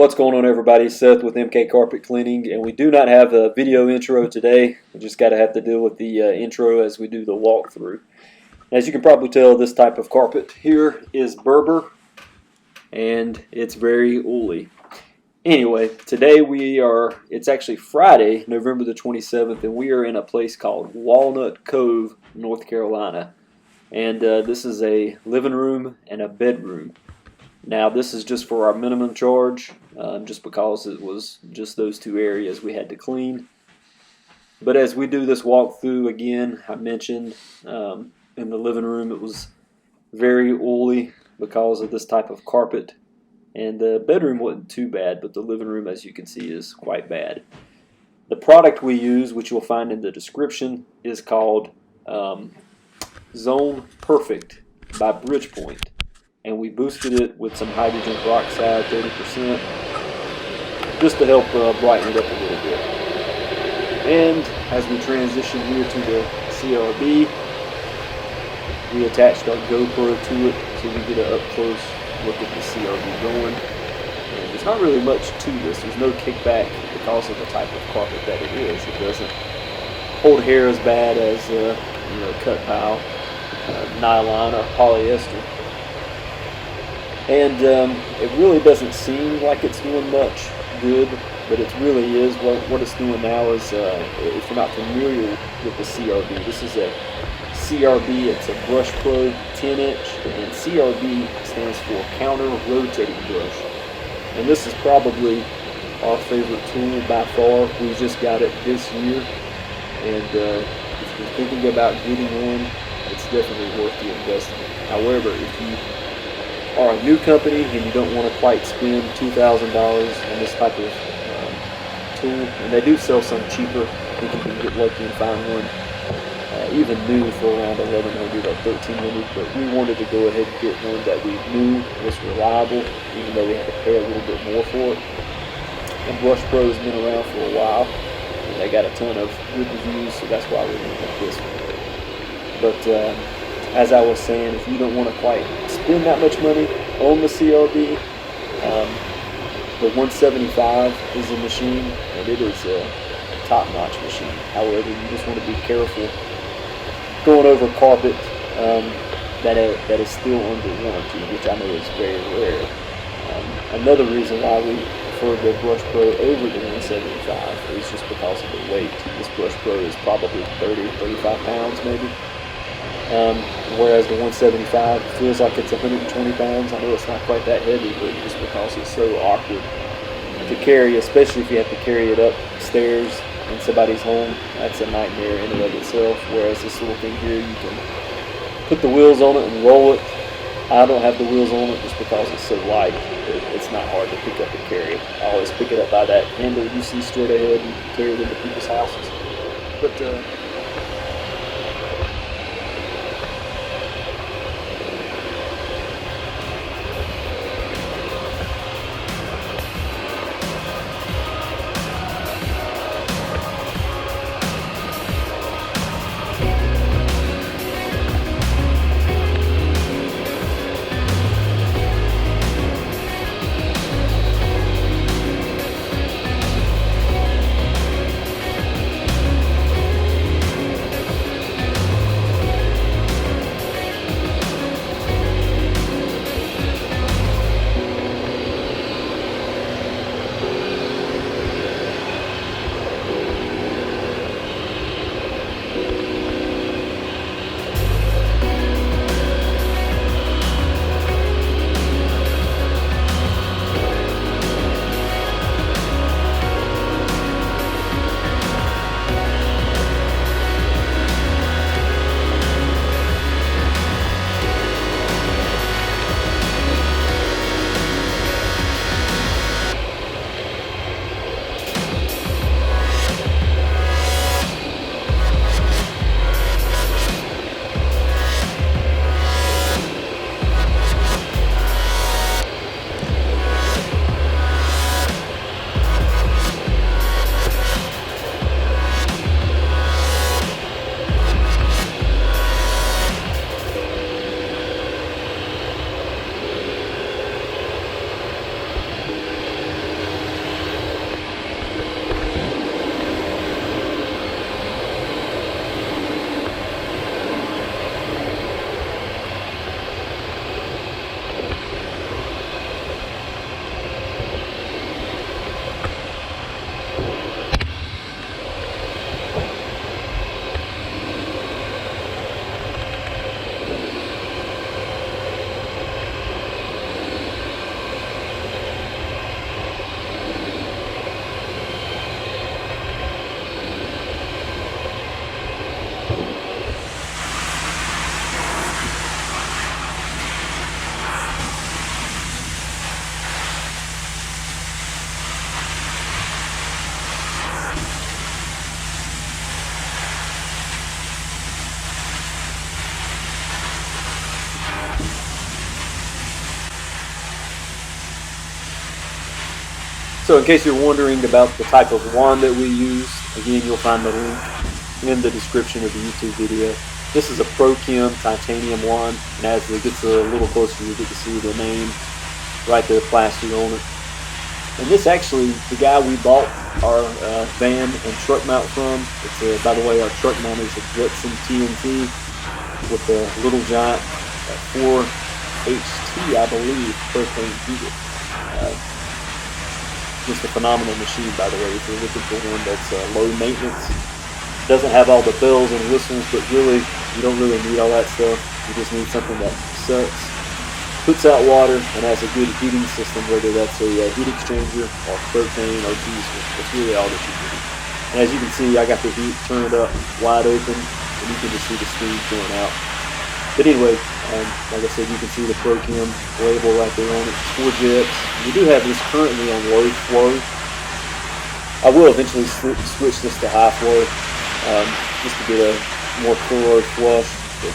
What's going on, everybody? Seth with MK Carpet Cleaning, and we do not have a video intro today. We just got to have to deal with the intro as we do the walkthrough. As you can probably tell, this type of carpet here is Berber, and it's very woolly. Anyway, today it's actually Friday, November the 27th, and we are in a place called Walnut Cove, North Carolina. And this is a living room and a bedroom. Now, this is just for our minimum charge, just because it was just those two areas we had to clean. But as we do this walkthrough again, I mentioned in the living room it was very oily because of this type of carpet. And the bedroom wasn't too bad, but the living room, as you can see, is quite bad. The product we use, which you'll find in the description, is called Zone Perfect by Bridgepoint. And we boosted it with some hydrogen peroxide, 30%, just to help brighten it up a little bit. And as we transition here to the CRB, we attached our GoPro to it so we get an up-close look at the CRB going. And there's not really much to this. There's no kickback because of the type of carpet that it is. It doesn't hold hair as bad as cut pile, nylon, or polyester. And it really doesn't seem like it's doing much good, but it really is. What it's doing now is, if you're not familiar with the CRB, this is a CRB. It's a Brush Pro 10-inch, and CRB stands for Counter Rotating Brush. And this is probably our favorite tool by far. We just got it this year, and if you're thinking about getting one, it's definitely worth the investment. However, if you are a new company and you don't want to quite spend $2,000 on this type of tool, and they do sell some cheaper. I think you can get lucky and find one even new for around $1,100 or $1,300, but we wanted to go ahead and get one that we knew was reliable, even though we had to pay a little bit more for it. And Brush Pro has been around for a while, and they got a ton of good reviews, so that's why we went with this one. But as I was saying, if you don't want to quite spend that much money on the CRB, the 175 is a machine, and it is a top-notch machine. However, you just want to be careful going over carpet that is still under warranty, which I know is very rare. Another reason why we prefer the Brush Pro over the 175 is just because of the weight. This Brush Pro is probably 35 pounds maybe. Whereas the 175 feels like it's 120 pounds. I know it's not quite that heavy, but just because it's so awkward to carry, especially if you have to carry it upstairs in somebody's home, that's a nightmare in and of itself. Whereas this little thing here, you can put the wheels on it and roll it. I don't have the wheels on it just because it's so light. It's not hard to pick up and carry it. I always pick it up by that handle you see straight ahead and carry it into people's houses. But So in case you're wondering about the type of wand that we use, again, you'll find the link in the description of the YouTube video. This is a Chem titanium wand, and as it gets a little closer, you get to see the name right there plastered on it. And this actually, the guy we bought our van and truck mount from, it's by the way, our truck mount is a Jetson TNT with a Little Giant 4 HT, I believe, propane heater. Just a phenomenal machine, by the way, if you're looking for one that's low maintenance. Doesn't have all the bells and whistles, but really, you don't really need all that stuff. You just need something that sucks, puts out water, and has a good heating system, whether that's a heat exchanger or propane or diesel. That's really all that you need. And as you can see, I got the heat turned up wide open, and you can just see the steam going out. But anyway, like I said, you can see the Chem label right there on it. It's 4 jets. We do have this currently on low flow. I will eventually switch this to high flow, just to get a more thorough flush. But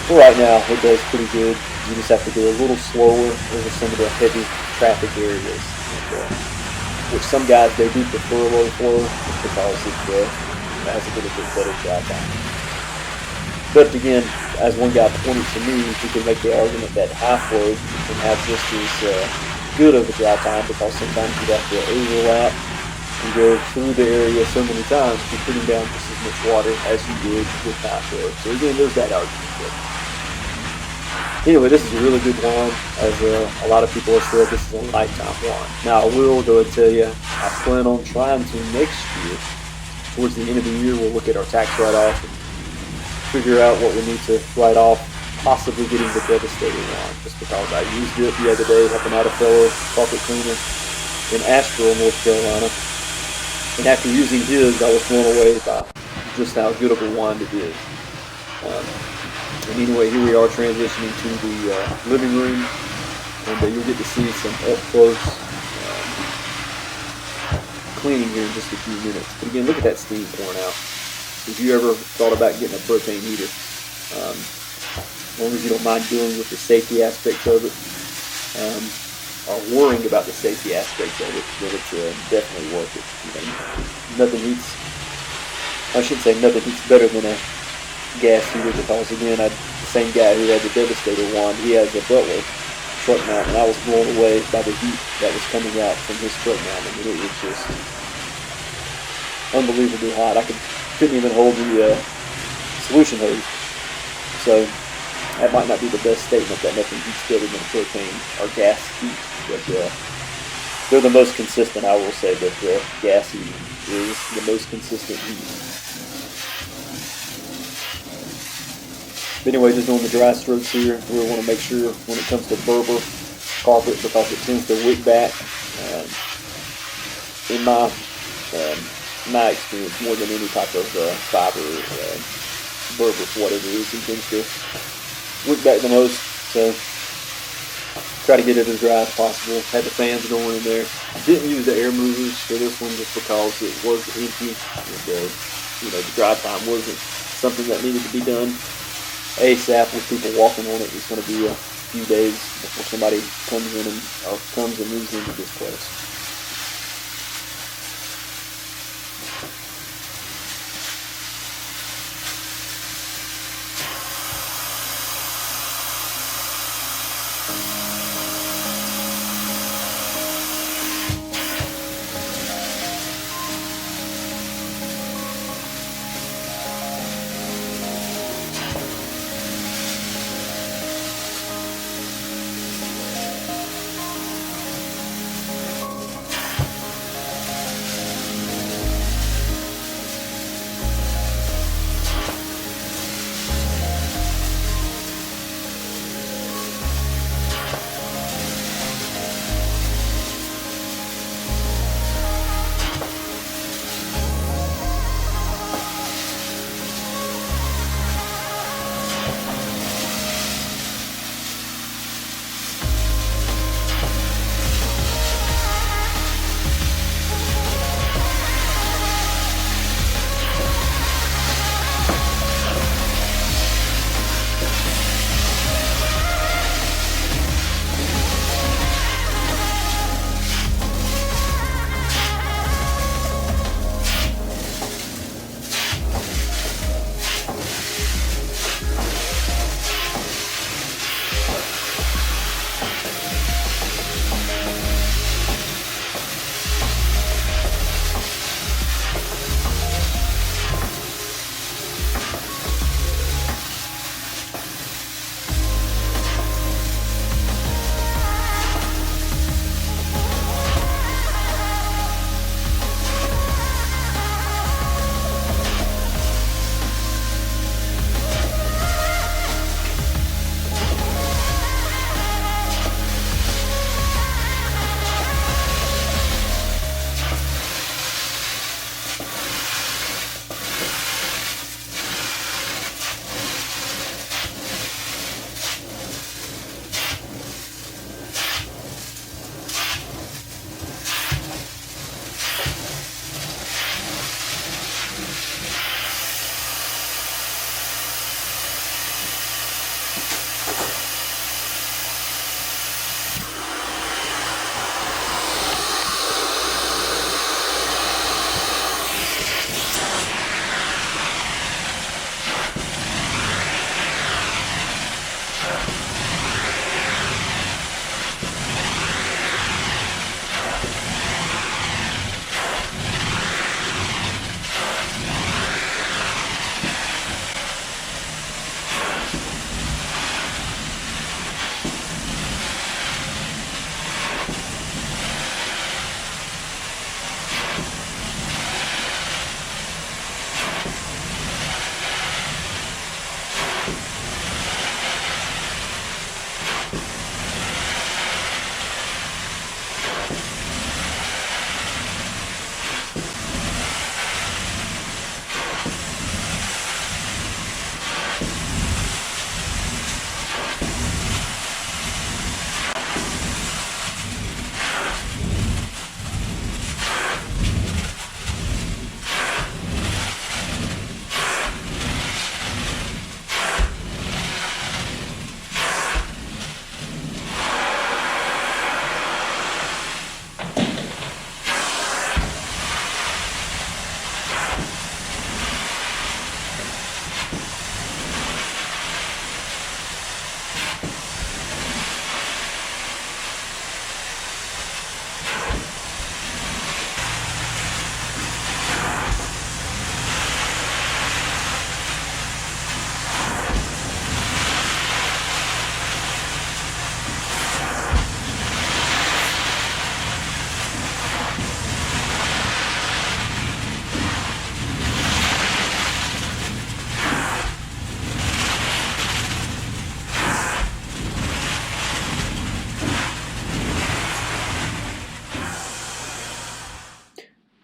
for right now, it does pretty good. You just have to go a little slower over some of the heavy traffic areas, which some guys, they do prefer low flow just because it has a little bit better dry time. But again, as one guy pointed to me, he could make the argument that high flow can have just as good of a dry time, because sometimes you have to overlap and go through the area so many times, you're putting down just as much water as you would with high flow. So again, there's that argument. But anyway, this is a really good wand. As a lot of people have said, this is a lifetime wand. Now, I will go and tell you, I plan on trying to next year, towards the end of the year, we'll look at our tax write-off and figure out what we need to write off, possibly getting the Devastator wand, just because I used it the other day helping out a fellow carpet cleaner in Asheville, North Carolina. And after using his, I was blown away by just how good of a wand it is. And anyway, here we are transitioning to the living room, and you'll get to see some up-close cleaning here in just a few minutes. But again, look at that steam pouring out. If you ever thought about getting a propane heater, as long as you don't mind dealing with the safety aspects of it, or worrying about the safety aspects of it, then it's definitely worth it. Nothing heats better than a gas heater, because again, the same guy who had the Devastator wand, he has a Butler truck mount, and I was blown away by the heat that was coming out from his truck mount. I mean, it was just unbelievably hot. I couldn't even hold the solution hose. So that might not be the best statement that nothing heats better than propane or gas heat, but they're the most consistent. I will say that gas heat is the most consistent heat. But anyway, just doing the dry strokes here. We want to make sure when it comes to Berber carpet, because it tends to wick back. In my experience, more than any type of fiber, Berber, whatever it is, it tends to wick back the most. So try to get it as dry as possible. Had the fans going in there. Didn't use the air movers for this one just because it was empty. And, the dry time wasn't something that needed to be done ASAP with people walking on it. It's going to be a few days before somebody comes and moves into this place.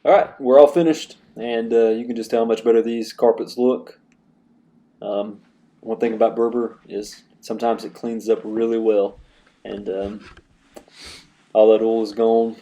All right, we're all finished, and you can just tell how much better these carpets look. One thing about Berber is sometimes it cleans up really well, and all that oil is gone.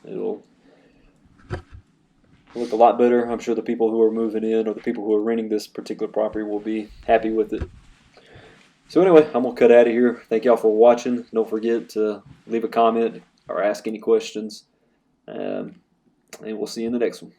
It'll look a lot better. I'm sure the people who are moving in or the people who are renting this particular property will be happy with it. So anyway, I'm going to cut out of here. Thank y'all for watching. Don't forget to leave a comment or ask any questions. And we'll see you in the next one.